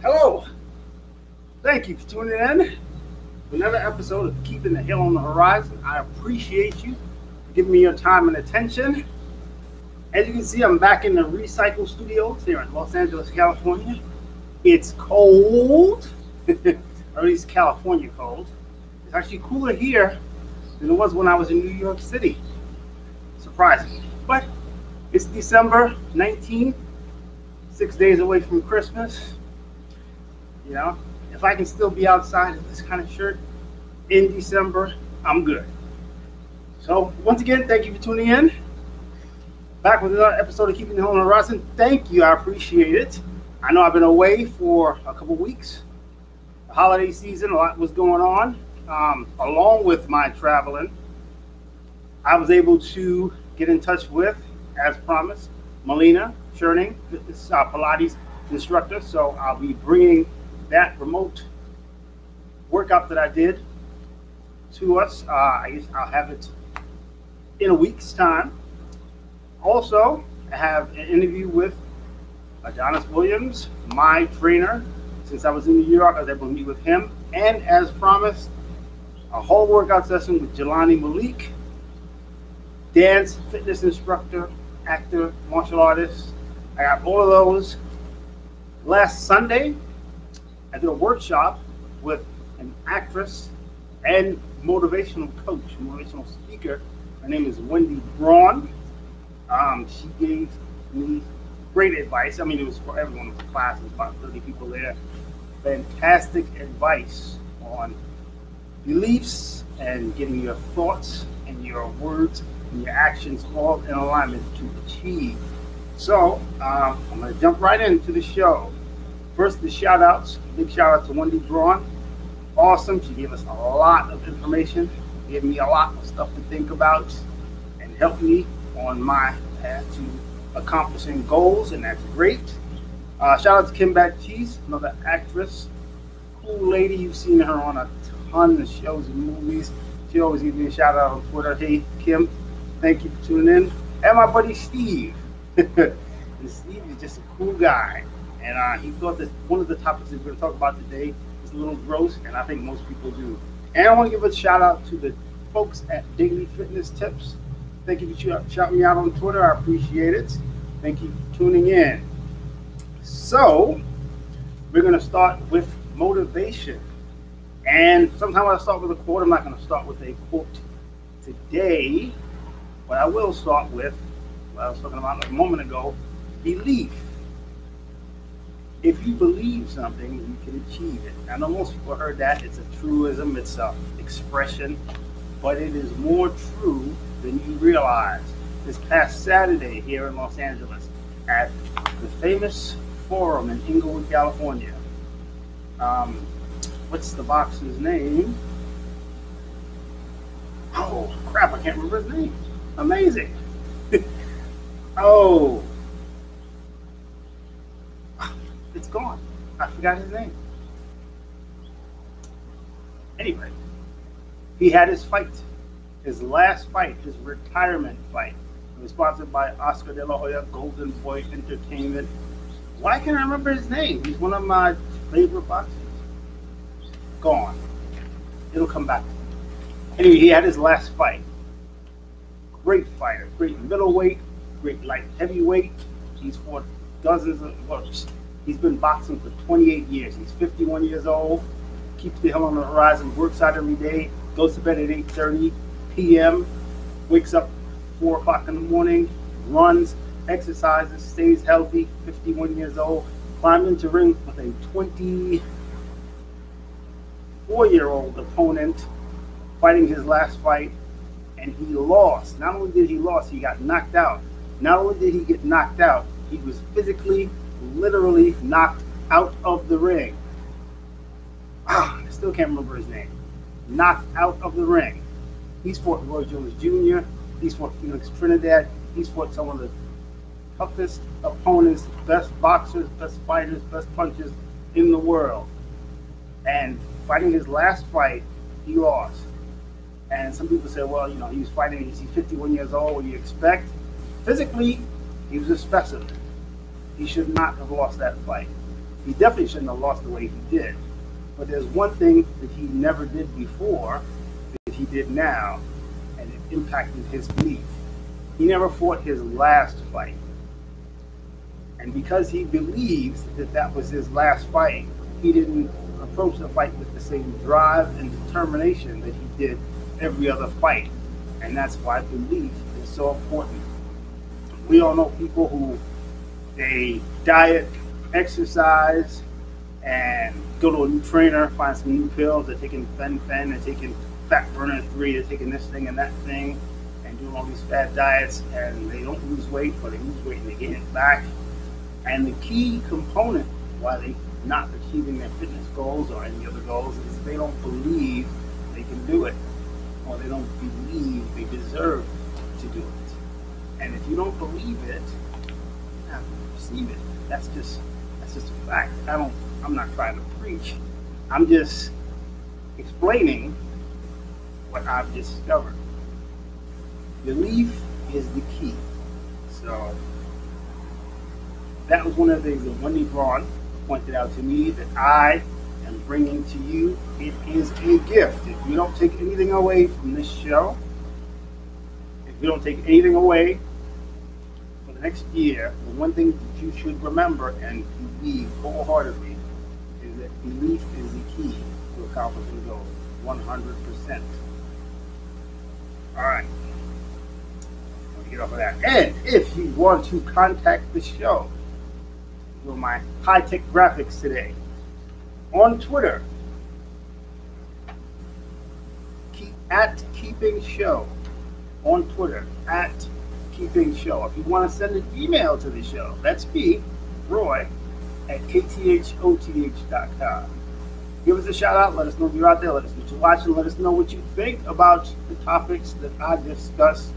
Hello, thank you for tuning in to another episode of Keeping the Hill on the Horizon. I appreciate you for giving me your time and attention. As you can see, I'm back in the Recycle Studios here in Los Angeles, California. It's cold, or at least California cold. It's actually cooler here than it was when I was in New York City, surprisingly. But it's December 19th, 6 days away from Christmas. You know, if I can still be outside in this kind of shirt in December, I'm good. So once again, thank you for tuning in. Back with another episode of Keeping the Hill on the Horizon. Thank you, I appreciate it. I know I've been away for a couple weeks. The holiday season, a lot was going on. Along with my traveling, I was able to get in touch with, as promised, Melina Cherning, Pilates instructor. So I'll be bringing that remote workout that I did to us. I guess I'll have it in a week's time. Also, I have an interview with Adonis Williams, my trainer. Since I was in New York, I was able to meet with him. And as promised, a whole workout session with Jelani Malik, dance, fitness instructor, actor, martial artist. I got all of those. Last Sunday, I did a workshop with an actress and motivational coach, motivational speaker. Her name is Wendy Braun. She gave me great advice. I mean, it was for everyone in the class. There's about 30 people there. Fantastic advice on beliefs and getting your thoughts and your words and your actions all in alignment to achieve. So I'm going to jump right into the show. First, the shout outs. Big shout out to Wendy Braun. Awesome. She gave us a lot of information, gave me a lot of stuff to think about, and helped me on my path to accomplishing goals, and that's great. Shout out to Kim Baptiste, another actress, cool lady. You've seen her on a ton of shows and movies. She always gives me a shout out on Twitter. Hey, Kim, thank you for tuning in. And my buddy Steve. And Steve is just a cool guy. And he thought that one of the topics that we're going to talk about today is a little gross, and I think most people do. And I want to give a shout out to the folks at Daily Fitness Tips. Thank you for shouting me out on Twitter. I appreciate it. Thank you for tuning in. So, we're going to start with motivation. And sometimes I start with a quote. I'm not going to start with a quote today. But I will start with what I was talking about a moment ago, belief. If you believe something, you can achieve it. I know most people heard that. It's a truism. It's an expression. But it is more true than you realize. This past Saturday here in Los Angeles at the famous Forum in Inglewood, California. What's the boxer's name? Oh, crap. I can't remember his name. Amazing. Oh. It's gone. I forgot his name. Anyway, he had his fight, his last fight, his retirement fight. It was sponsored by Oscar De La Hoya, Golden Boy Entertainment. Why can't I remember his name? He's one of my favorite boxers. Gone. It'll come back. Anyway, he had his last fight. Great fighter, great middleweight, great light heavyweight. He's fought dozens of works. He's been boxing for 28 years. He's 51 years old, keeps the hill on the horizon, works out every day, goes to bed at 8:30 p.m., wakes up 4 o'clock in the morning, runs, exercises, stays healthy, 51 years old, climbed into ring with a 24-year-old opponent, fighting his last fight, and he lost. Not only did he lose, he got knocked out. Not only did he get knocked out, he was physically, literally knocked out of the ring. I still can't remember his name. Knocked out of the ring. He's fought Roy Jones Jr. He's fought Felix Trinidad. He's fought some of the toughest opponents, best boxers, best fighters, best punchers in the world. And fighting his last fight, he lost. And some people say, well, you know, he was fighting, he's 51 years old, what do you expect? Physically, he was a specimen. He should not have lost that fight. He definitely shouldn't have lost the way he did. But there's one thing that he never did before that he did now, and it impacted his belief. He never fought his last fight. And because he believes that that was his last fight, he didn't approach the fight with the same drive and determination that he did every other fight. And that's why belief is so important. We all know people who they diet, exercise, and go to a new trainer, find some new pills. They're taking fen-phen, they're taking fat burner 3, they're taking this thing and that thing, and doing all these fad diets, and they don't lose weight, or they lose weight and they gain it back. And the key component why they're not achieving their fitness goals or any other goals is they don't believe they can do it, or they don't believe they deserve to do it. And if you don't believe it, you have to receive it. That's just a fact. I'm not trying to preach. I'm just explaining what I've discovered. Belief is the key. So that was one of the things that Wendy Braun pointed out to me that I am bringing to you. It is a gift. If you don't take anything away from this show, if you don't take anything away for the next year, the one thing that you should remember and believe wholeheartedly is that belief is the key to accomplishing goals. 100%. All right. Let me get off of that. And if you want to contact the show, with my high-tech graphics today on Twitter, at Keeping Show on Twitter, at Keeping Show. If you want to send an email to the show, that's me, Roy, at ktoth.com. Give us a shout out. Let us know if you're out there. Let us know what you're watching. Let us know what you think about the topics that I discuss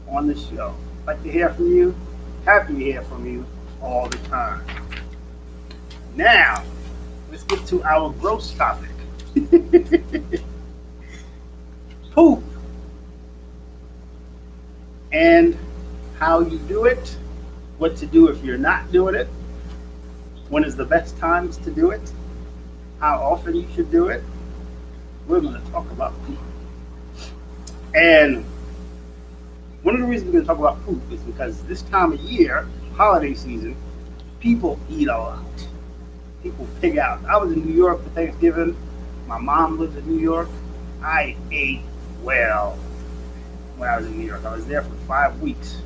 on the show. I'd like to hear from you. Happy to hear from you all the time. Now, let's get to our gross topic. Poop. And how you do it, what to do if you're not doing it, when is the best times to do it, how often you should do it. We're going to talk about poop. And one of the reasons we're going to talk about poop is because this time of year, holiday season, people eat a lot. People pig out. I was in New York for Thanksgiving. My mom lives in New York. I ate well when I was in New York. I was there for 5 weeks.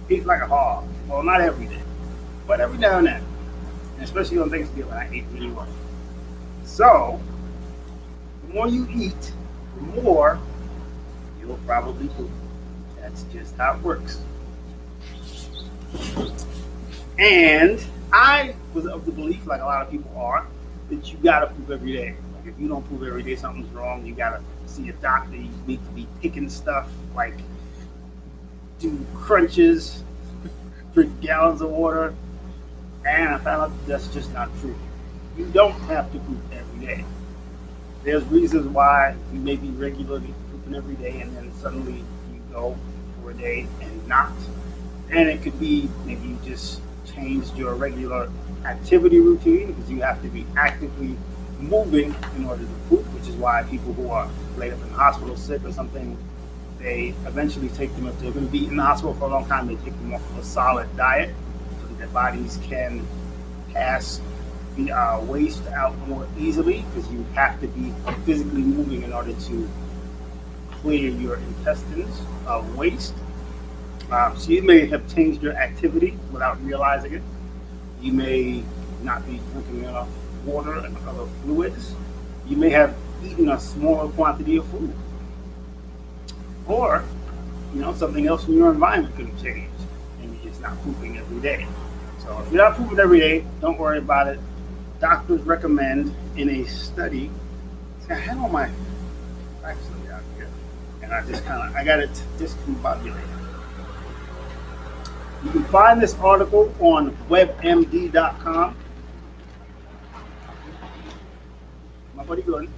Ate like a hog. Well, not every day, but every now and then. And especially on Thanksgiving, I ate really well. So, the more you eat, the more you'll probably poop. That's just how it works. And I was of the belief, like a lot of people are, that you gotta poop every day. Like if you don't poop every day, something's wrong. You gotta see a doctor. You need to be picking stuff, like do crunches, drink gallons of water. And I found out that's just not true. You don't have to poop every day. There's reasons why you may be regularly pooping every day, and then suddenly you go for a day and not. And it could be maybe you just changed your regular activity routine because you have to be actively moving in order to poop, which is why people who are laid up in the hospital sick or something, they eventually take them, if they're going to be in the hospital for a long time, they take them off of a solid diet so that their bodies can pass the waste out more easily, because you have to be physically moving in order to clear your intestines of waste. So you may have changed your activity without realizing it. You may not be drinking enough water and other fluids. You may have eaten a smaller quantity of food. Or, something else in your environment could have changed, and you're just not pooping every day. So if you're not pooping every day, don't worry about it. Doctors recommend in a study, see, I had all my facts out here, and I got it discombobulated. You can find this article on webmd.com. My buddy Gordon.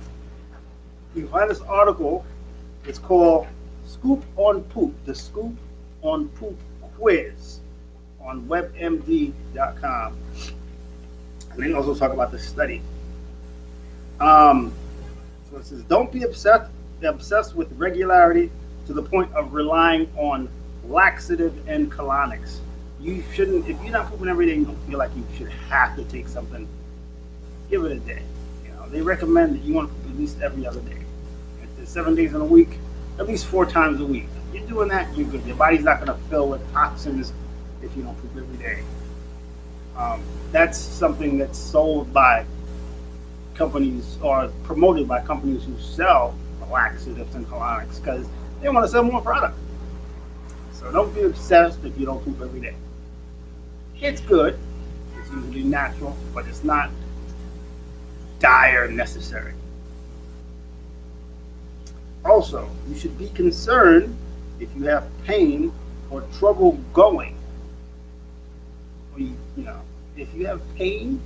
You can find this article. It's called Scoop on Poop, the Scoop on Poop Quiz on webmd.com. And they also talk about the study. So it says, don't be obsessed with regularity to the point of relying on laxative and colonics. You shouldn't, if you're not pooping every day, you don't feel like you should have to take something, give it a day. They recommend that you want to poop at least every other day. If it's 7 days in a week, at least 4 times a week. If you're doing that, you're good. Your body's not going to fill with toxins if you don't poop every day. That's something that's sold by companies or promoted by companies who sell laxatives and colonics because they want to sell more product. So don't be obsessed if you don't poop every day. It's good. It's usually natural, but it's not dire necessary. Also, you should be concerned if you have pain or trouble going. Or if you have pain,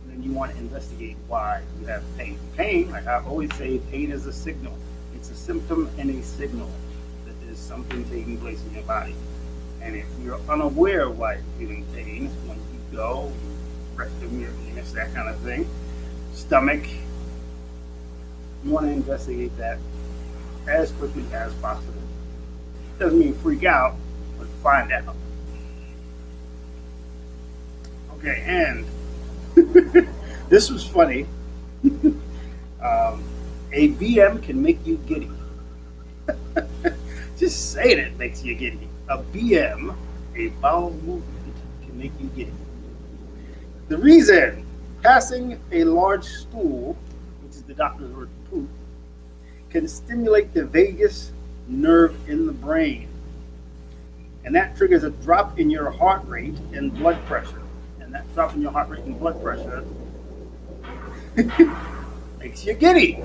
then you want to investigate why you have pain. Pain, like I always say, pain is a signal. It's a symptom and a signal that there's something taking place in your body. And if you're unaware of why you're feeling pain, when you go, rectum, your penis, that kind of thing, stomach, you want to investigate that as quickly as possible. Doesn't mean freak out, but find out. Okay, and this was funny. A BM can make you giddy. Just saying it makes you giddy. A BM, a bowel movement, can make you giddy. The reason: passing a large stool, which is the doctor's word for poop, can stimulate the vagus nerve in the brain. And that triggers a drop in your heart rate and blood pressure. And that drop in your heart rate and blood pressure makes you giddy.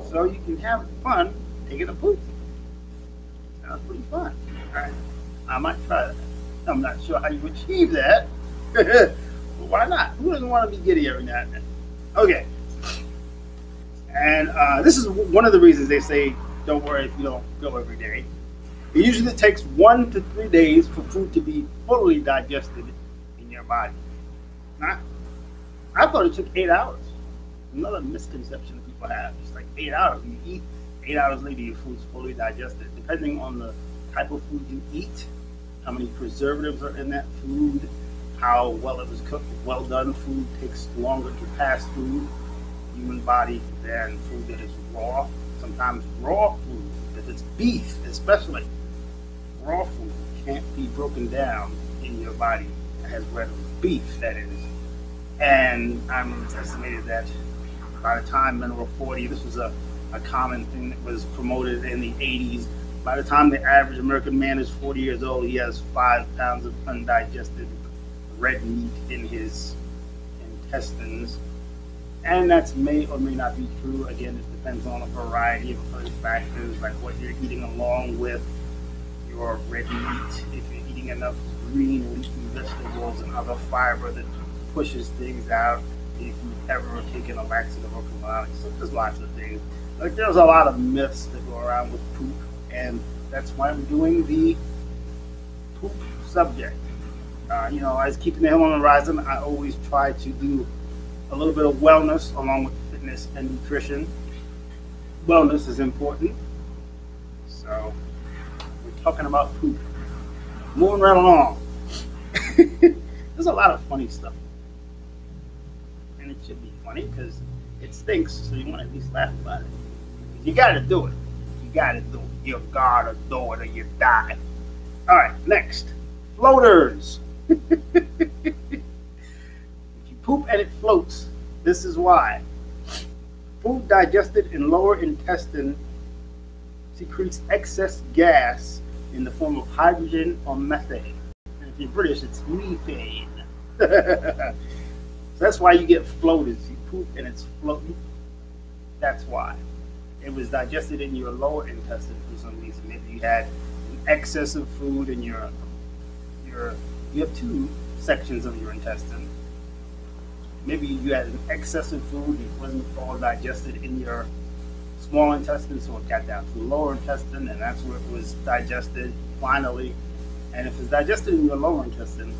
So you can have fun taking a poop. Sounds pretty fun. All right. I might try that. I'm not sure how you achieve that. But why not? Who doesn't want to be giddy every now and then? Okay. And this is one of the reasons they say don't worry if you don't go every day. It usually takes 1 to 3 days for food to be fully digested in your body. I thought it took 8 hours. Another misconception people have. It's like 8 hours. You eat, 8 hours later your food's fully digested. Depending on the type of food you eat, how many preservatives are in that food, how well it was cooked. Well done food takes longer to pass through the human body than food that is raw. Sometimes raw food, if it's beef especially, raw food can't be broken down in your body as regular beef, that is. And I'm estimated that by the time men were 40, this was a common thing that was promoted in the 80s. By the time the average American man is 40 years old, he has 5 pounds of undigested red meat in his intestines. And that may or may not be true. Again, it depends on a variety of other factors, like what you're eating along with your red meat. If you're eating enough green leafy vegetables and other fiber that pushes things out, if you've ever taken a laxative or colonics. So there's lots of things. Like there's a lot of myths that go around with poop, and that's why I'm doing the poop subject. As Keeping the Hill on the Horizon, I always try to do a little bit of wellness along with fitness and nutrition. Wellness is important. So we're talking about poop. Moving right along. There's a lot of funny stuff. And it should be funny because it stinks, so you want to at least laugh about it. You gotta do it. You gotta do it. You gotta do it or you die. Alright, next. Floaters. If you poop and it floats, this is why. Food digested in lower intestine secretes excess gas in the form of hydrogen or methane. And if you're British, it's methane. So that's why you get floaters. You poop and it's floating. That's why. It was digested in your lower intestine for some reason. Maybe you had an excess of food in your you have 2 sections of your intestine. Maybe you had an excess of food and it wasn't all digested in your small intestine, so it got down to the lower intestine, and that's where it was digested finally. And if it's digested in your lower intestine,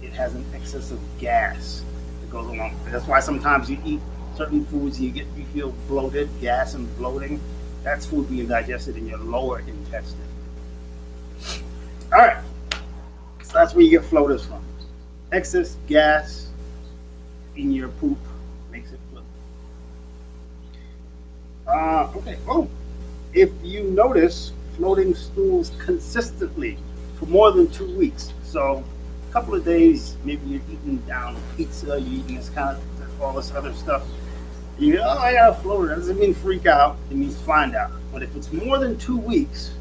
it has an excess of gas that goes along with it. That's why sometimes you eat certain foods, you feel bloated, gas and bloating. That's food being digested in your lower intestine. All right, so that's where you get floaters from. Excess gas in your poop makes it float. Okay. Oh, if you notice floating stools consistently for more than 2 weeks, so a couple of days, maybe you're eating down pizza, you're eating this kind of all this other stuff. You go, oh, I got a floater. That doesn't mean freak out. It means find out. But if it's more than 2 weeks,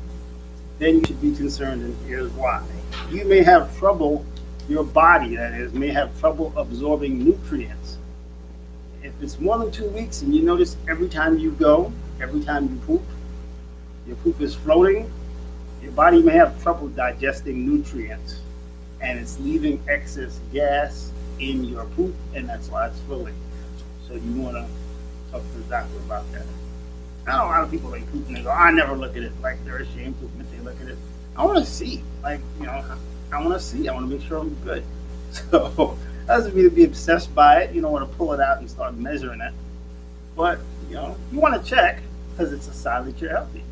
then you should be concerned, and here's why. You may have trouble, your body, that is, may have trouble absorbing nutrients. If it's more than 2 weeks and you notice every time you go, every time you poop, your poop is floating, your body may have trouble digesting nutrients, and it's leaving excess gas in your poop, and that's why it's floating. So you want to talk to the doctor about that. I know a lot of people like poop and they go, I never look at it. Like they're ashamed to admit they look at it. I want to see. Like, I want to see. I want to make sure I'm good. So that doesn't mean to be obsessed by it. You don't want to pull it out and start measuring it. But, you want to check because it's a sign that you're healthy.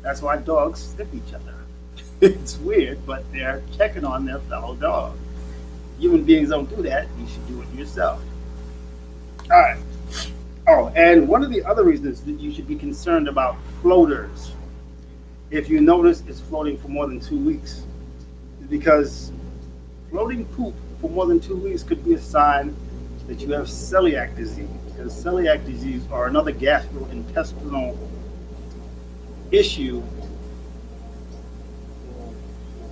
That's why dogs sniff each other. It's weird, but they're checking on their fellow dog. Human beings don't do that. You should do it yourself. All right. Oh, and one of the other reasons that you should be concerned about floaters, if you notice it's floating for more than 2 weeks, is because floating poop for more than 2 weeks could be a sign that you have celiac disease. Because celiac disease, or another gastrointestinal issue,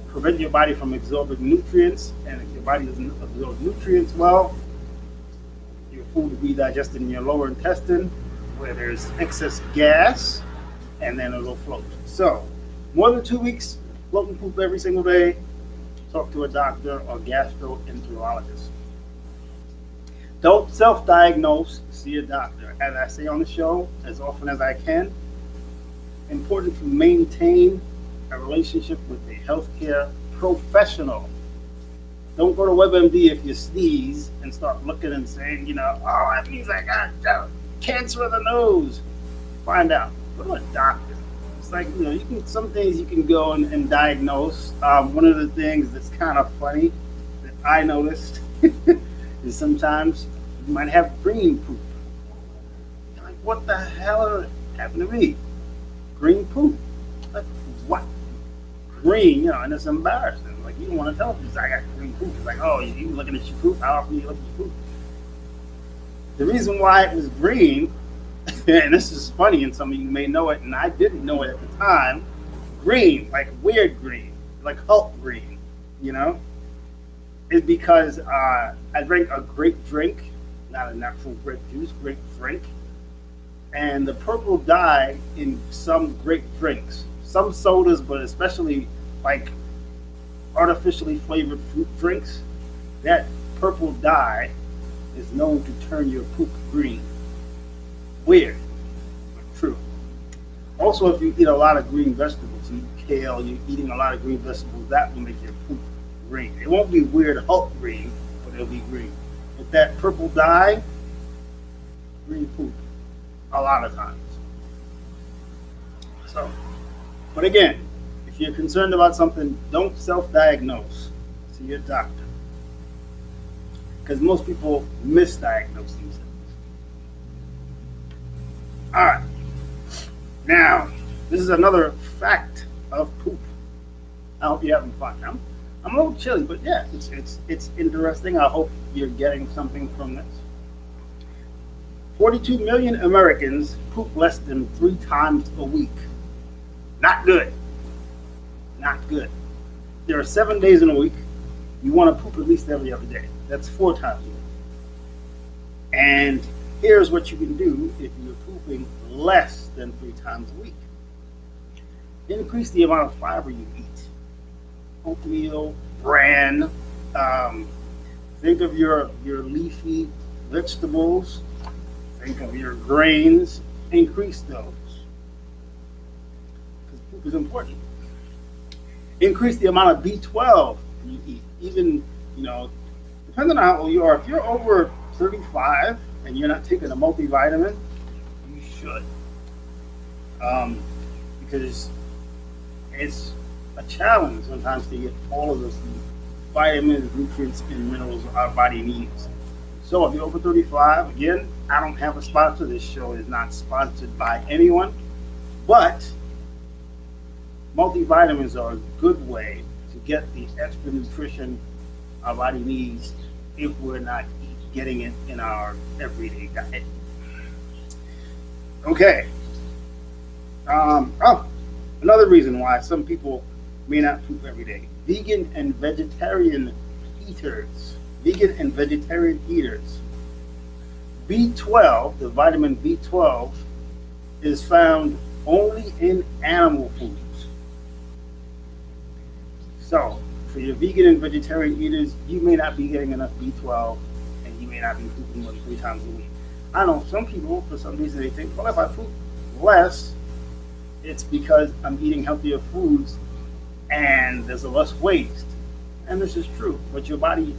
prevent your body from absorbing nutrients, and if your body doesn't absorb nutrients well, your food will be digested in your lower intestine where there's excess gas, and then it'll float. So, more than 2 weeks, floating poop every single day, talk to a doctor or gastroenterologist. Don't self-diagnose, see a doctor. As I say on the show, as often as I can, important to maintain a relationship with a healthcare professional. Don't go to WebMD if you sneeze and start looking and saying, oh, that means I got cancer of the nose. Find out. Go to a doctor. It's like, some things you can go and diagnose. One of the things that's kind of funny that I noticed is sometimes you might have green poop. You're like, what the hell happened to me? Green poop. Like, what? Green, and it's embarrassing. Like, you don't want to tell people, I got green poop. It's like, oh, you looking at your poop? How often you look at your poop? The reason why it was green, and this is funny, and some of you may know it, and I didn't know it at the time, green, like weird green, like Hulk green, is because I drank a grape drink, not a natural grape juice, grape drink, and the purple dye in some grape drinks, some sodas, but especially like artificially flavored fruit drinks, that purple dye is known to turn your poop green. Weird, but true. Also, if you eat a lot of green vegetables, you eat kale, you're eating a lot of green vegetables, that will make your poop green. It won't be weird Hulk green, but it'll be green. With that purple dye, green poop, a lot of times. So, but again, if you're concerned about something, don't self-diagnose. See your doctor. Because most people misdiagnose themselves. All right. Now, this is another fact of poop. I hope you're having fun. I'm a little chilly, but yeah, it's interesting. I hope you're getting something from this. 42 million Americans poop less than 3 times a week. Not good. Not good. There are 7 days in a week. You want to poop at least every other day. That's 4 times a week. And here's what you can do if you're pooping less than 3 times a week. Increase the amount of fiber you eat. Oatmeal, bran. Think of your leafy vegetables. Think of your grains. Increase those. Because poop is important. Increase the amount of B12 you eat. Even, the depending on how old you are, if you're over 35 and you're not taking a multivitamin, you should. Um, because it's a challenge sometimes to get all of those vitamins, nutrients, and minerals our body needs. So if you're over 35, again, I don't have a sponsor. This show is not sponsored by anyone, but multivitamins are a good way to get the extra nutrition our body needs if we're not getting it in our everyday diet. Okay. Oh, another reason why some people may not poop every day. Vegan and vegetarian eaters. Vegan and vegetarian eaters. B12, the vitamin B12, is found only in animal foods. So, for your vegan and vegetarian eaters, you may not be getting enough B12 and you may not be pooping more than 3 times a week. I know some people, for some reason, they think, well, if I poop less, it's because I'm eating healthier foods and there's a less waste. And this is true, but your body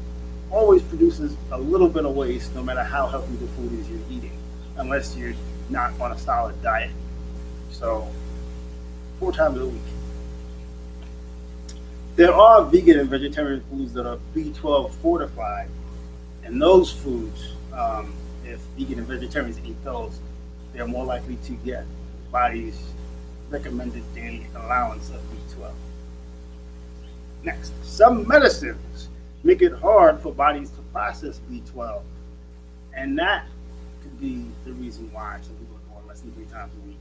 always produces a little bit of waste no matter how healthy the food is you're eating, unless you're not on a solid diet. So, 4 times a week. There are vegan and vegetarian foods that are B12 fortified, and those foods, if vegan and vegetarians eat those, they're more likely to get the body's recommended daily allowance of B12. Next, some medicines make it hard for bodies to process B12, and that could be the reason why some people are going less than 3 times a week.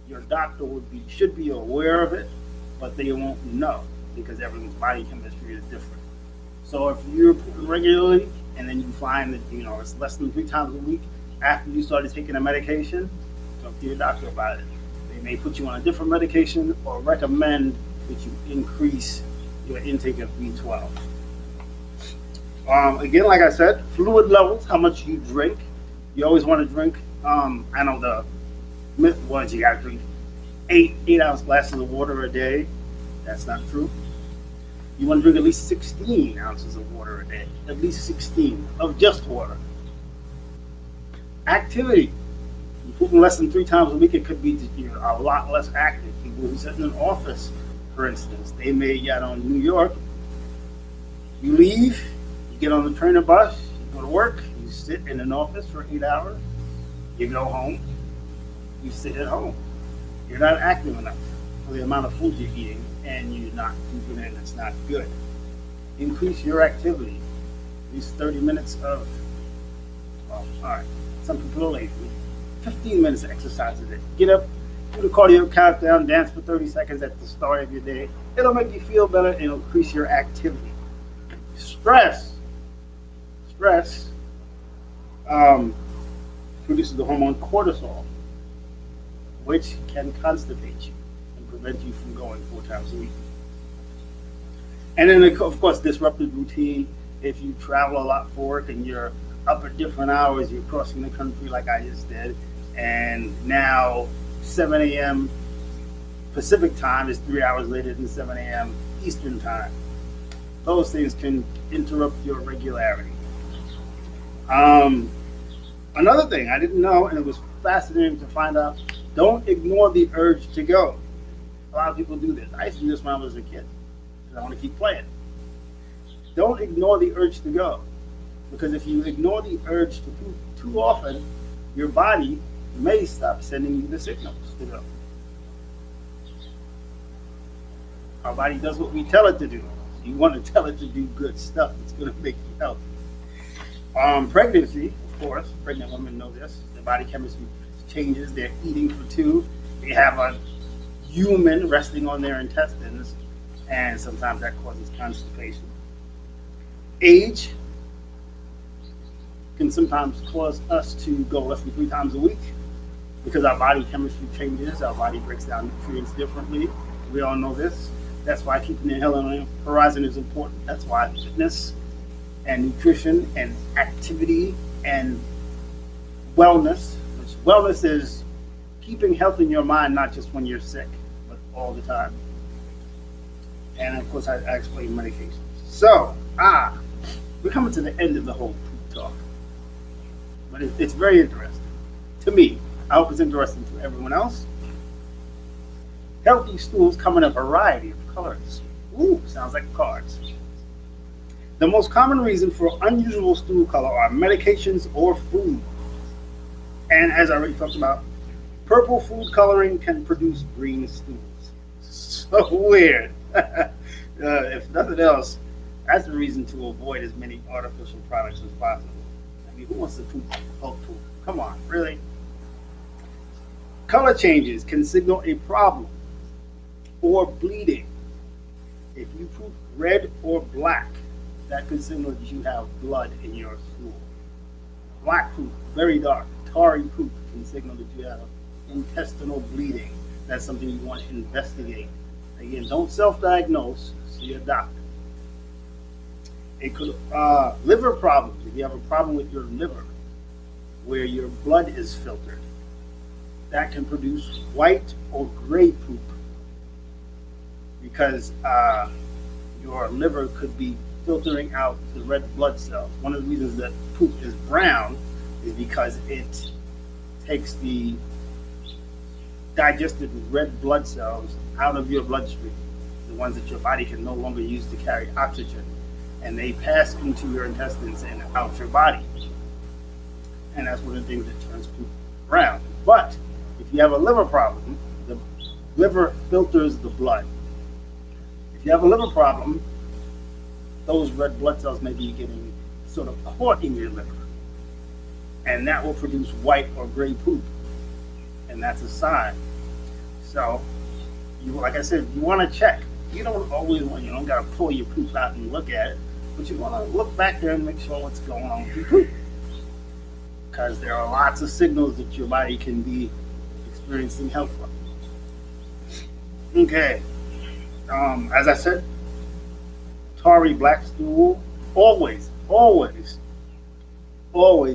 Your doctor should be aware of it, but they won't know because everyone's body chemistry is different. So if you're pooping regularly and then you find that it's less than 3 times a week after you started taking a medication, talk to your doctor about it. They may put you on a different medication or recommend that you increase your intake of B12. Again, like I said, fluid levels, how much you drink. You always want to drink. I know the myth was you got to drink 8-ounce glasses of water a day. That's not true. You want to drink at least 16 ounces of water a day. At least 16 of just water. Activity. You're pooping less than 3 times a week. It could be that you're a lot less active. People who sit in an office, for instance, they may get on New York. You leave, you get on the train or bus, you go to work, you sit in an office for 8 hours, you go home, you sit at home. You're not active enough for the amount of food you're eating, and you're not pooping, and it's not good. Increase your activity. At least 30 minutes of, well, all right, some people are lazy. 15 minutes of exercise a day. Get up, do the cardio countdown, dance for 30 seconds at the start of your day. It'll make you feel better and it'll increase your activity. Stress produces the hormone cortisol, which can constipate you and prevent you from going 4 times a week. And then, of course, disrupted routine. If you travel a lot for work and you're up at different hours, you're crossing the country like I just did, and now 7 a.m. Pacific time is 3 hours later than 7 a.m. Eastern time. Those things can interrupt your regularity. Another thing I didn't know, and it was fascinating to find out, don't ignore the urge to go. A lot of people do this. I used to do this when I was a kid because I want to keep playing. Don't ignore the urge to go, because if you ignore the urge to poop too often, your body may stop sending you the signals to go. Our body does what we tell it to do. You want to tell it to do good stuff that's going to make you healthy. Pregnancy, of course, pregnant women know this. Their body chemistry changes. They're eating for 2. They have a human resting on their intestines, and sometimes that causes constipation. Age can sometimes cause us to go less than 3 times a week because our body chemistry changes. Our body breaks down nutrients differently. We all know this. That's why keeping the hell on the horizon is important. That's why fitness and nutrition and activity and wellness, which wellness is keeping health in your mind, not just when you're sick, but all the time. And of course, I explain medications. So, we're coming to the end of the whole poop talk, but it's very interesting to me. I hope it's interesting to everyone else. Healthy stools come in a variety of colors. Ooh, sounds like cards. The most common reason for unusual stool color are medications or food. And as I already talked about, purple food coloring can produce green stools. So weird. If nothing else, that's the reason to avoid as many artificial products as possible. I mean, who wants to poop? Oh, poop. Come on, really? Color changes can signal a problem or bleeding. If you poop red or black, that could signal that you have blood in your stool. Black poop, very dark, tarry poop can signal that you have intestinal bleeding. That's something you want to investigate. Again, don't self-diagnose, see a doctor. It could liver problems. If you have a problem with your liver, where your blood is filtered, that can produce white or gray poop because your liver could be filtering out the red blood cells. One of the reasons that poop is brown is because it takes the digested red blood cells out of your bloodstream, the ones that your body can no longer use to carry oxygen, and they pass into your intestines and out your body. And that's one of the things that turns poop brown. But if you have a liver problem, the liver filters the blood. If you have a liver problem, those red blood cells may be getting sort of caught in your liver, and that will produce white or gray poop, and that's a sign. So, like I said, you want to check. You don't always want, you don't got to pull your poop out and look at it, but you want to look back there and make sure what's going on with your poop, because there are lots of signals that your body can be experiencing health problems. Okay, as I said, tarry black stool, always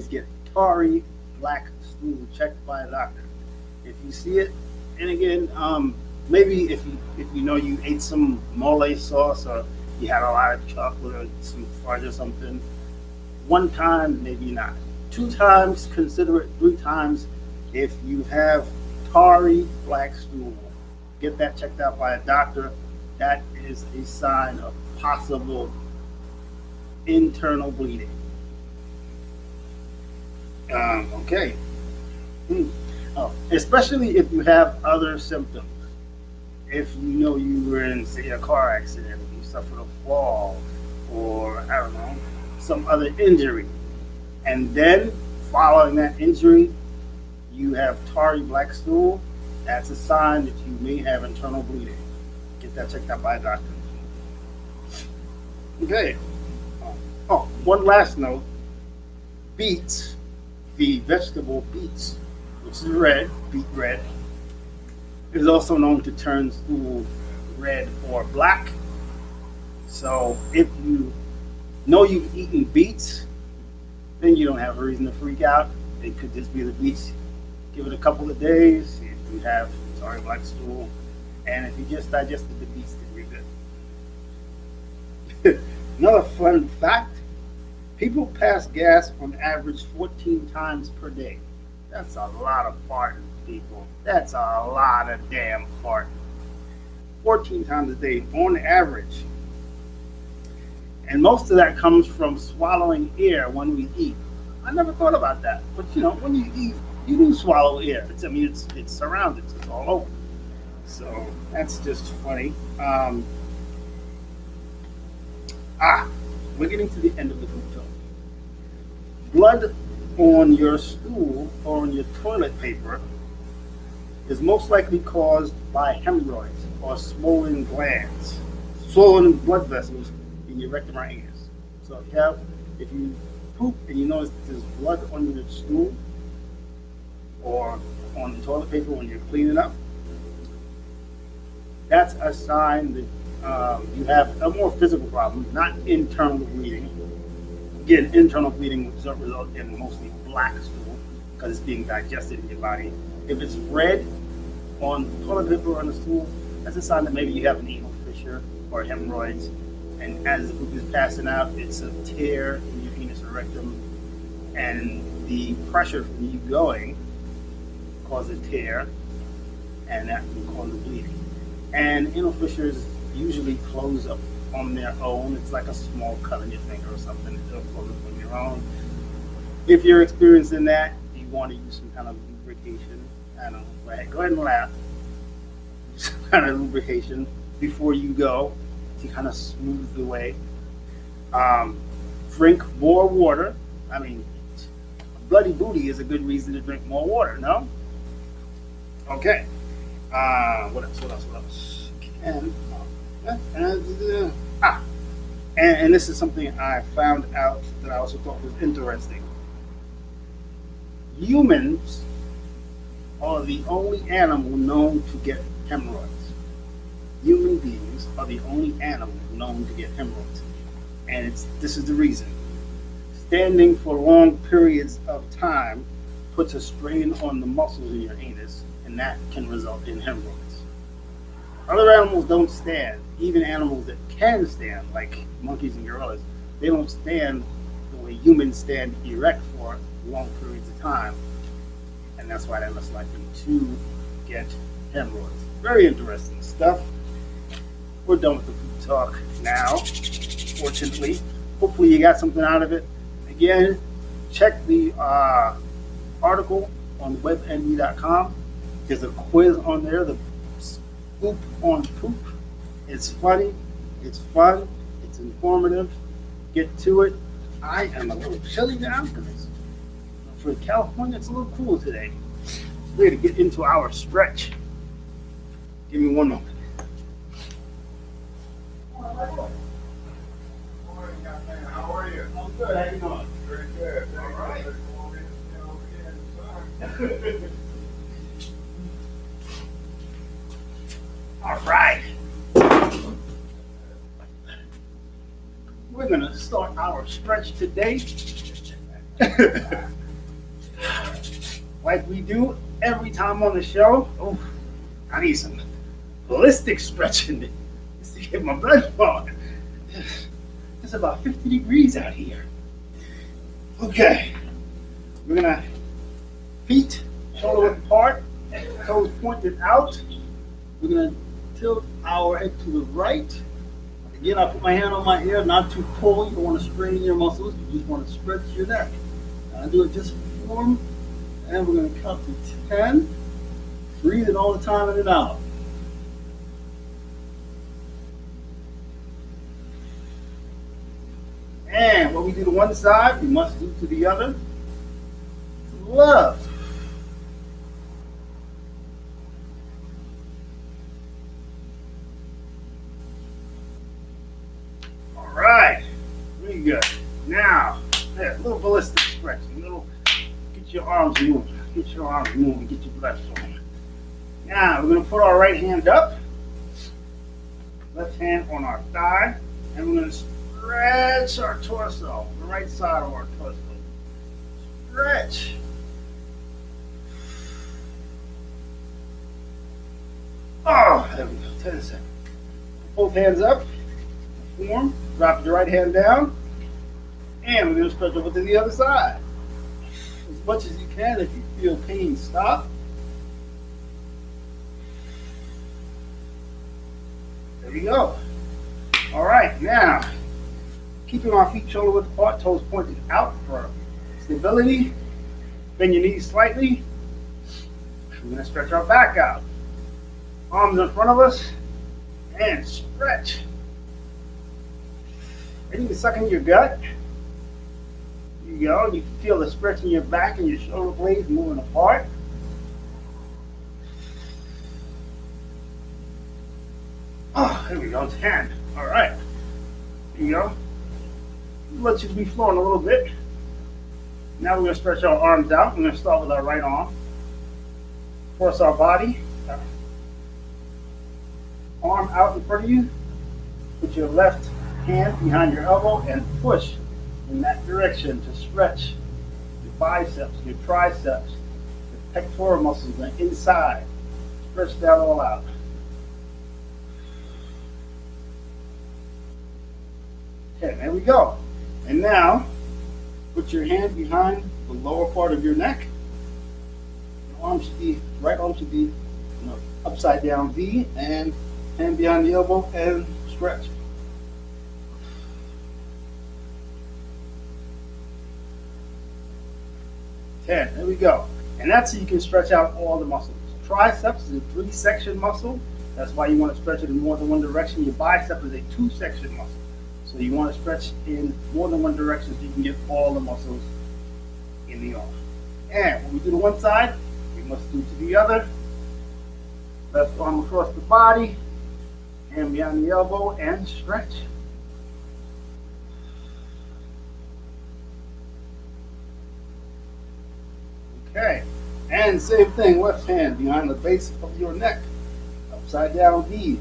get tarry black stool checked by a doctor. If you see it, and again, maybe if you know you ate some mole sauce or you had a lot of chocolate or some fudge or something, one time, maybe not. 2 times, consider it. 3 times, if you have tarry black stool, get that checked out by a doctor. That is a sign of possible internal bleeding. Okay. Oh, especially if you have other symptoms. If you know you were in, say, a car accident, you suffered a fall, or I don't know, some other injury, and then following that injury, you have tarry black stool, that's a sign that you may have internal bleeding. Get that checked out by a doctor. Okay. Oh, one last note. Beets, the vegetable beets, which is red, beet red, is also known to turn stool red or black. So if you know you've eaten beets, then you don't have a reason to freak out. It could just be the beets. Give it a couple of days, see if you have tarry black stool, and if you just digested the beets, then you're good. Another fun fact, people pass gas on average 14 times per day. That's a lot of farting, people. That's a lot of damn farting. 14 times a day on average. And most of that comes from swallowing air when we eat. I never thought about that. But you know, when you eat, you do swallow air. It's surrounded, it's all over. So that's just funny. We're getting to the end of the food talk. Blood on your stool or on your toilet paper is most likely caused by hemorrhoids or swollen glands, swollen blood vessels in your rectum or anus. So if you poop and you notice there's blood on your stool or on the toilet paper when you're cleaning up, that's a sign that you have a more physical problem, not internal bleeding. Again, internal bleeding would result in mostly black stool because it's being digested in your body. If it's red on toilet paper or on the stool, that's a sign that maybe you have an anal fissure or hemorrhoids, and as the poop is passing out, it's a tear in your anus or rectum, and the pressure from you going causes a tear, and that can cause the bleeding. And anal fissures usually close up on their own. It's like a small cut on your finger or something. It'll close up on your own. If you're experiencing that, you want to use some kind of lubrication. I don't know. Go ahead and laugh. Some kind of lubrication before you go to kind of smooth the way. Drink more water. I mean, a bloody booty is a good reason to drink more water, no? Okay. What else? And this is something I found out that I also thought was interesting. Humans are the only animal known to get hemorrhoids. Human beings are the only animal known to get hemorrhoids. And this is the reason. Standing for long periods of time puts a strain on the muscles in your anus, and that can result in hemorrhoids. Other animals don't stand. Even animals that can stand, like monkeys and gorillas, they don't stand the way humans stand erect for long periods of time. And that's why they're less likely to get hemorrhoids. Very interesting stuff. We're done with the poop talk now, fortunately. Hopefully you got something out of it. Again, check the article on webnv.com. There's a quiz on there, the Scoop on Poop. It's funny, it's fun, it's informative. Get to it. I am a little chilly now because for California it's a little cool today. We're ready to get into our stretch. Give me one moment. How are you? I'm good. How you doing? Very good. All right. All right. We're going to start our stretch today. Like we do every time on the show. Oh, I need some ballistic stretching just to get my blood flowing. It's about 50 degrees out here. Okay. We're going to feet shoulder width apart, toes pointed out. We're going to tilt our head to the right. Again, I put my hand on my ear, not too pull. You don't want to strain your muscles. You just want to stretch your neck. I do it just for form. And we're going to count to 10. Breathe it all the time in and out. And what we do to one side, we must do to the other. To the left. All right. Very good. Now, a little ballistic stretching. Get your arms moving. Get your arms moving. Get your blood flowing. Now, we're going to put our right hand up. Left hand on our thigh. And we're going to stretch our torso, the right side of our torso. Stretch. Oh, there we go. 10 seconds. Both hands up. Form. Drop your right hand down. And we're going to stretch over to the other side. As much as you can. If you feel pain, stop. There we go. All right, now. Keeping our feet shoulder width apart, toes pointed out for stability. Bend your knees slightly. We're going to stretch our back out. Arms in front of us and stretch. And you can suck in your gut. There you go. You can feel the stretch in your back and your shoulder blades moving apart. Oh, there we go. 10. All right. There you go. Let you be flowing a little bit. Now we're going to stretch our arms out. We're going to start with our right arm. Force our body. Arm out in front of you. Put your left hand behind your elbow and push in that direction to stretch your biceps, your triceps, your pectoral muscles on the inside. Stretch that all out. Okay, there we go. And now, put your hand behind the lower part of your neck. Your arm should be, right arm should be upside down V, and hand behind the elbow and stretch. There we go. And that's so you can stretch out all the muscles. Triceps is a 3-section muscle. That's why you want to stretch it in more than one direction. Your bicep is a 2-section muscle. So you want to stretch in more than one direction so you can get all the muscles in the arm. And when we do the one side, we must do to the other. Left arm across the body, hand behind the elbow, and stretch. Okay, and same thing, left hand behind the base of your neck, upside down V.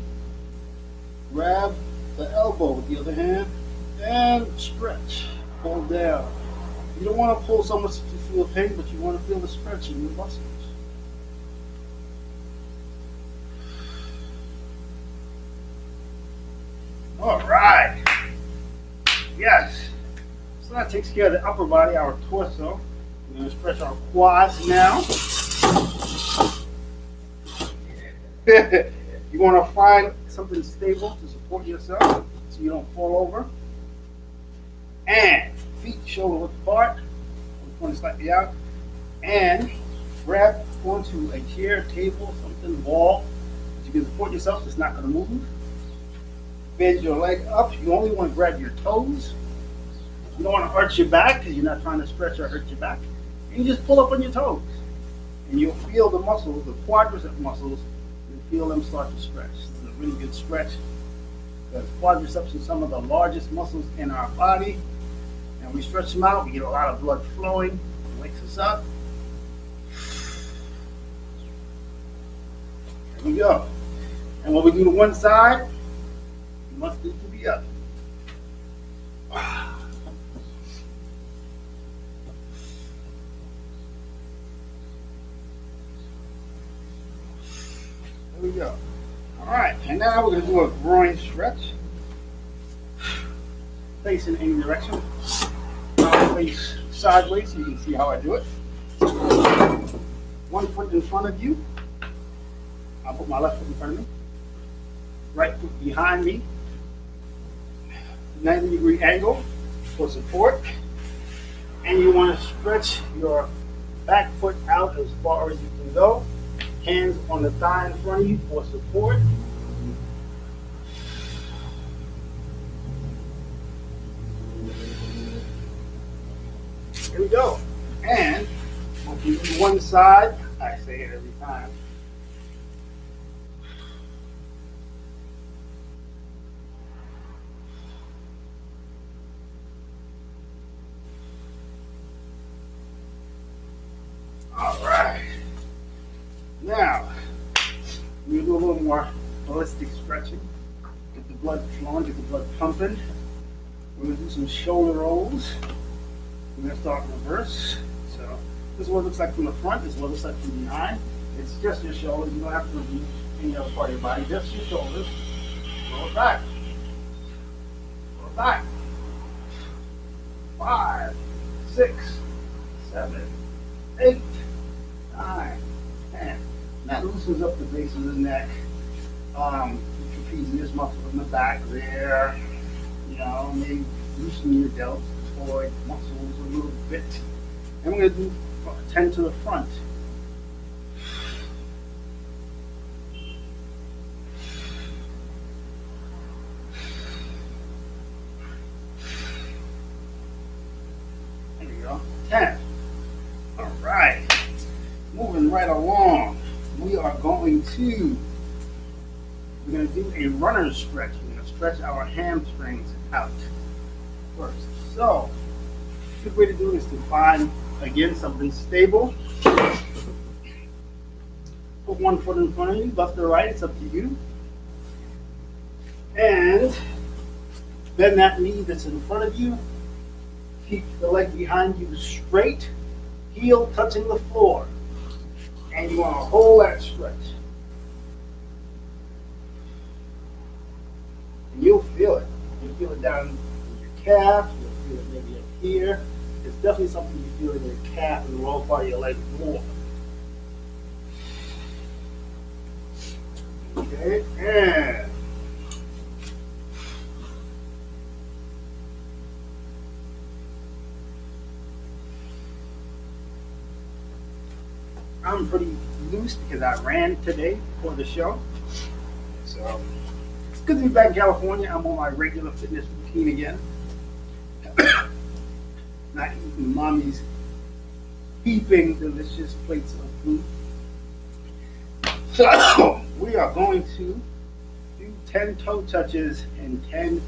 Grab the elbow with the other hand and stretch. Pull down. You don't want to pull so much that you feel pain, but you want to feel the stretch in your muscles. All right. Yes. So that takes care of the upper body, our torso. We're going to stretch our quads now. You want to find something stable to support yourself so you don't fall over. And feet shoulder width apart, point slightly out, and grab onto a chair, table, something, wall, so you can support yourself. It's not going to move. Bend your leg up. You only want to grab your toes. You don't want to arch your back because you're not trying to stretch or hurt your back. You just pull up on your toes, and you'll feel the muscles, the quadricep muscles. You'll feel them start to stretch. It's a really good stretch because quadriceps are some of the largest muscles in our body. And we stretch them out, we get a lot of blood flowing. It wakes us up. There we go. And when we do to one side, we must do to the other. There we go. All right, and now we're going to do a groin stretch. Face in any direction. I'll face sideways so you can see how I do it. 1 foot in front of you. I'll put my left foot in front of me. Right foot behind me. 90-degree angle for support. And you want to stretch your back foot out as far as you can go. Hands on the thigh in front of you for support. Here we go. And if you do one side, I say it every time. All right. Now, we're going to do a little more holistic stretching. Get the blood flowing, get the blood pumping. We're going to do some shoulder rolls. We're going to start in reverse. So this is what it looks like from the front. This is what it looks like from behind. It's just your shoulders. You don't have to do any other part of your body. Just your shoulders. Roll it back. Roll it back. 5, 6, 7, 8, 9, 10. That loosens up the base of the neck. Trapezius muscle in the back there. You know, maybe loosen your deltoid muscles a little bit. And we're going to do 10 to the front. There we go. 10. All right. Moving right along. We're going to do a runner's stretch. We're going to stretch our hamstrings out first. So, a good way to do it is to find, again, something stable. Put 1 foot in front of you, left or right, it's up to you. And bend that knee that's in front of you. Keep the leg behind you straight, heel touching the floor. And you want to hold that stretch. And you'll feel it. You'll feel it down in your calf. You'll feel it maybe up here. It's definitely something you feel in your calf and the lower part of your leg more. Okay, and I'm pretty loose because I ran today for the show. So it's good to be back in California. I'm on my regular fitness routine again. Not eating mommy's heaping delicious plates of food. So we are going to do 10 toe touches and 10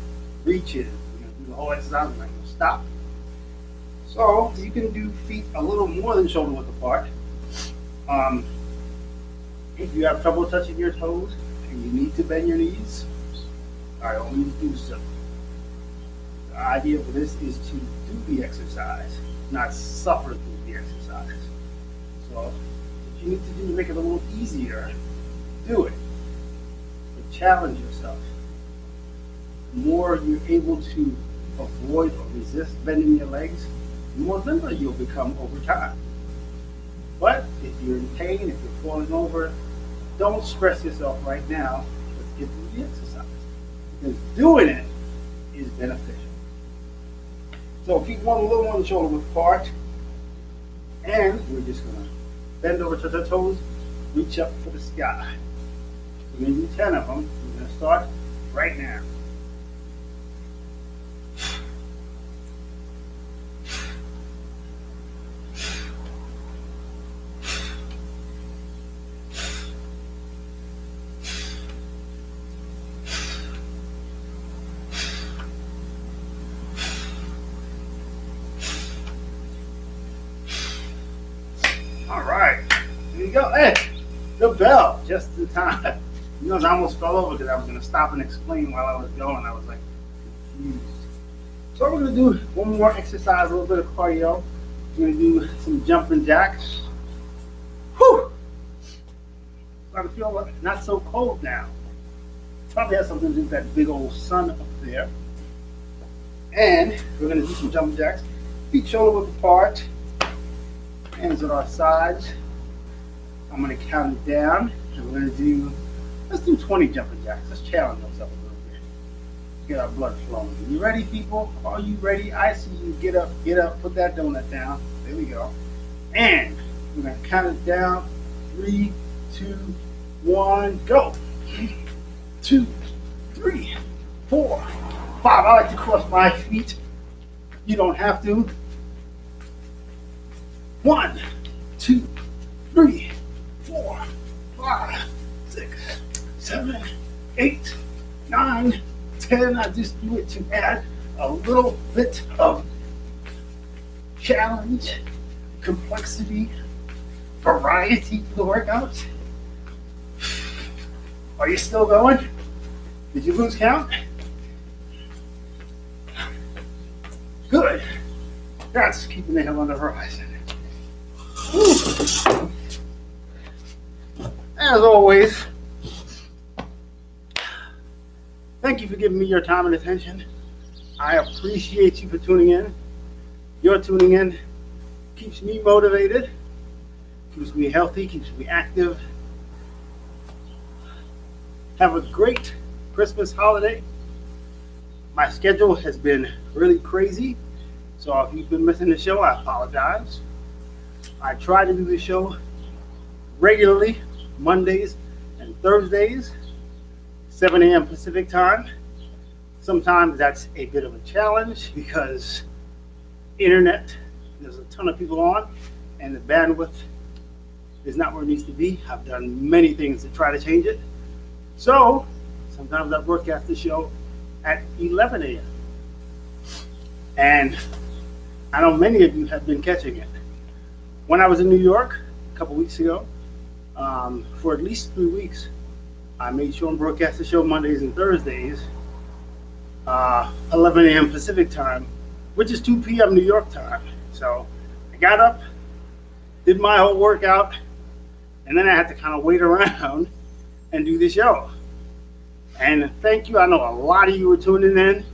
reaches. We're going to do the whole exercise. We're not going to stop. So you can do feet a little more than shoulder width apart. If you have trouble touching your toes and you need to bend your knees, by all means do so. The idea for this is to do the exercise, not suffer through the exercise. So what you need to do to make it a little easier, do it. But challenge yourself. The more you're able to avoid or resist bending your legs, the more limber you'll become over time. But if you're in pain, if you're falling over, don't stress yourself right now. Let's get through the exercise. Because doing it is beneficial. So feet one a little on the shoulder width apart. And we're just going to bend over to the toes, reach up for the sky. We're going to do 10 of them. We're going to start right now. All right, here you go. Hey, the bell, just in time. You know, I almost fell over because I was going to stop and explain while I was going. I was like confused. So we're going to do one more exercise, a little bit of cardio. We're going to do some jumping jacks. Whew! Starting to feel not so cold now. Probably has something to do with that big old sun up there. And we're going to do some jumping jacks. Feet shoulder width apart. Hands at our sides. I'm going to count it down. And we're going to do, let's do 20 jumping jacks. Let's challenge ourselves a little bit. Get our blood flowing. You ready, people? Are you ready? I see you. Get up, put that donut down. There we go. And we're going to count it down. 3, 2, 1, go. 2, 3, 4, 5. I like to cross my feet. You don't have to. 1, 2, 3, 4, 5, 6, 7, 8, 9, 10. I just do it to add a little bit of challenge, complexity, variety to the workout. Are you still going? Did you lose count? Good. That's keeping the hill on the horizon. Whew. As always, thank you for giving me your time and attention. I appreciate you for tuning in. Your tuning in keeps me motivated, keeps me healthy, keeps me active. Have a great Christmas holiday. My schedule has been really crazy, so if you've been missing the show, I apologize. I try to do the show regularly, Mondays and Thursdays, 7 a.m. Pacific time. Sometimes that's a bit of a challenge because internet, there's a ton of people on, and the bandwidth is not where it needs to be. I've done many things to try to change it. So sometimes I broadcast the show at 11 a.m. And I know many of you have been catching it. When I was in New York a couple weeks ago, for at least 3 weeks, I made sure and broadcast the show Mondays and Thursdays, 11 a.m. Pacific time, which is 2 p.m. New York time. So I got up, did my whole workout, and then I had to kind of wait around and do the show. And thank you. I know a lot of you were tuning in.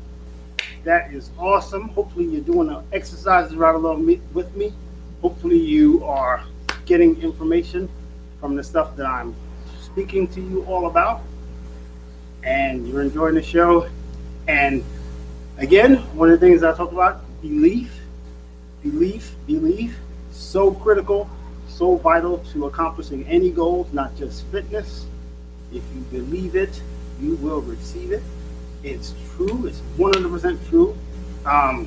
That is awesome. Hopefully you're doing the exercises right along with me. Hopefully you are getting information from the stuff that I'm speaking to you all about, and you're enjoying the show. And again, one of the things I talk about, belief, so critical, so vital to accomplishing any goals, not just fitness. If you believe it, you will receive it. It's true. It's 100% true. A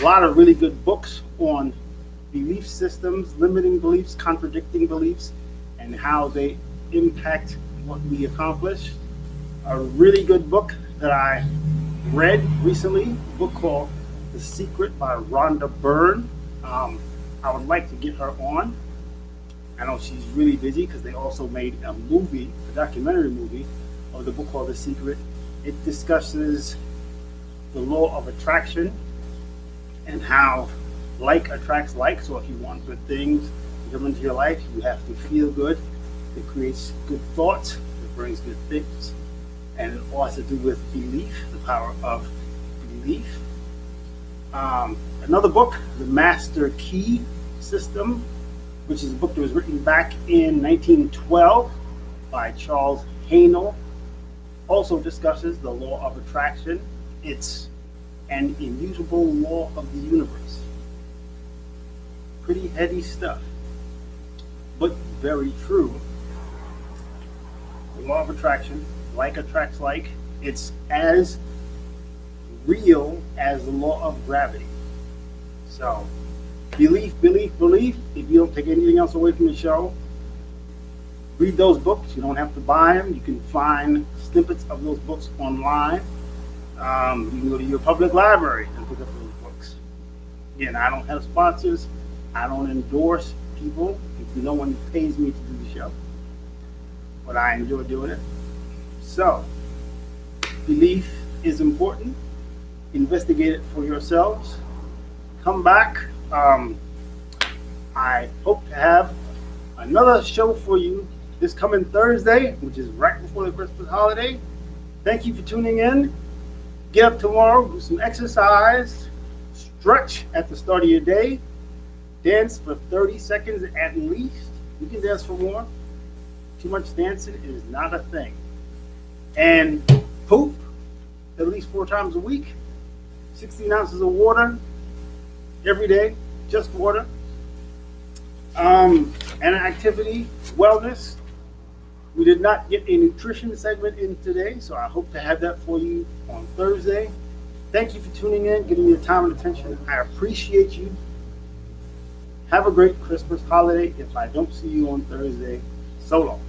lot of really good books on belief systems, limiting beliefs, contradicting beliefs, and how they impact what we accomplish. A really good book that I read recently, a book called The Secret by Rhonda Byrne. I would like to get her on. I know she's really busy because they also made a documentary movie of the book called The Secret. It discusses the law of attraction and how like attracts like. So if you want good things to come into your life, you have to feel good. It creates good thoughts. It brings good things. And it all has to do with belief, the power of belief. Another book, The Master Key System, which is a book that was written back in 1912 by Charles Haanel, also discusses the law of attraction. It's an immutable law of the universe. Pretty heady stuff, but very true. The law of attraction, like attracts like, it's as real as the law of gravity. So, belief. If you don't take anything else away from the show, read those books. You don't have to buy them. You can find snippets of those books online. You can go to your public library and pick up those books. Again, I don't have sponsors. I don't endorse people. No one pays me to do the show, but I enjoy doing it. So, belief is important. Investigate it for yourselves. Come back. I hope to have another show for you this coming Thursday, which is right before the Christmas holiday. Thank you for tuning in. Get up tomorrow, do some exercise, stretch at the start of your day, dance for 30 seconds at least. You can dance for more. Too much dancing is not a thing. And poop at least 4 times a week. 16 ounces of water every day, just water. And activity, wellness. We did not get a nutrition segment in today, so I hope to have that for you on Thursday. Thank you for tuning in, giving me your time and attention. I appreciate you. Have a great Christmas holiday. If I don't see you on Thursday, so long.